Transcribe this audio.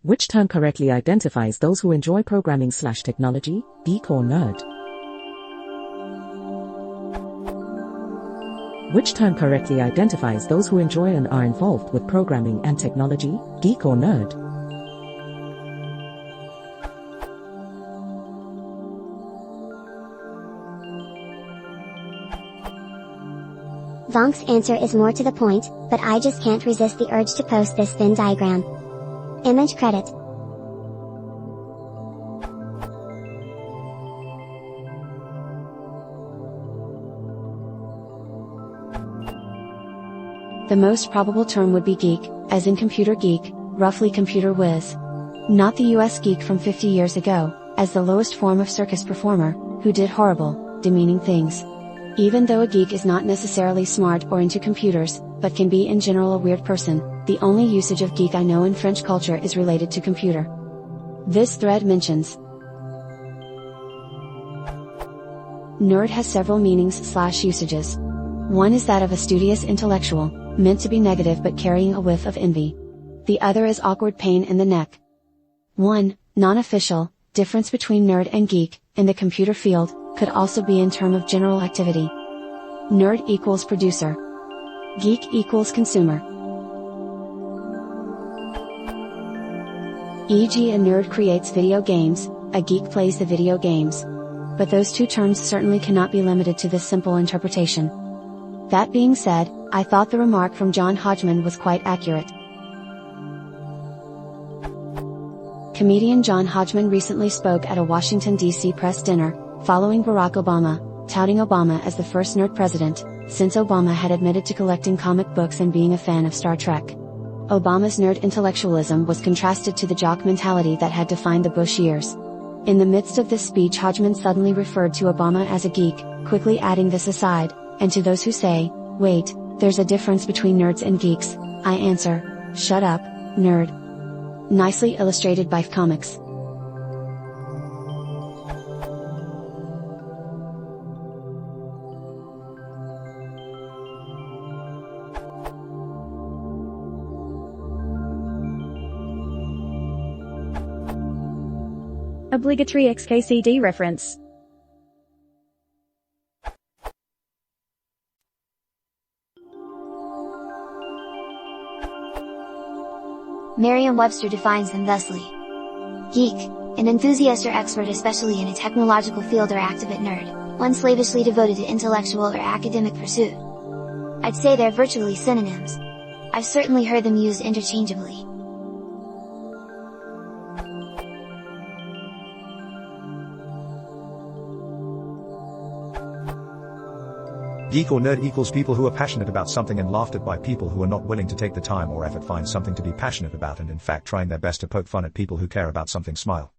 Which term correctly identifies those who enjoy programming/technology, geek or nerd? Which term correctly identifies those who enjoy and are involved with programming and technology, geek or nerd? VonC's answer is more to the point, but I just can't resist the urge to post this Venn diagram. Image credit. The most probable term would be geek, as in computer geek, roughly computer whiz. Not the US geek from 50 years ago, as the lowest form of circus performer, who did horrible, demeaning things. Even though a geek is not necessarily smart or into computers, but can be in general a weird person, the only usage of geek I know in French culture is related to computer. This thread mentions nerd has several meanings/usages. One is that of a studious intellectual, meant to be negative but carrying a whiff of envy. The other is awkward pain in the neck. 1. Non-official, difference between nerd and geek, in the computer field, could also be in term of general activity. Nerd equals producer. Geek equals consumer. E.g. a nerd creates video games, a geek plays the video games. But those two terms certainly cannot be limited to this simple interpretation. That being said, I thought the remark from John Hodgman was quite accurate. Comedian John Hodgman recently spoke at a Washington, D.C. press dinner, following Barack Obama, touting Obama as the first nerd president, since Obama had admitted to collecting comic books and being a fan of Star Trek. Obama's nerd intellectualism was contrasted to the jock mentality that had defined the Bush years. In the midst of this speech, Hodgman suddenly referred to Obama as a geek, quickly adding this aside, and to those who say, wait, there's a difference between nerds and geeks, I answer, shut up, nerd. Nicely illustrated by comics. Obligatory XKCD reference. Merriam-Webster defines them thusly. Geek, an enthusiast or expert especially in a technological field or activate nerd, one slavishly devoted to intellectual or academic pursuit. I'd say they're virtually synonyms. I've certainly heard them used interchangeably. Geek or nerd equals people who are passionate about something and laughed at by people who are not willing to take the time or effort find something to be passionate about and in fact trying their best to poke fun at people who care about something. Smile.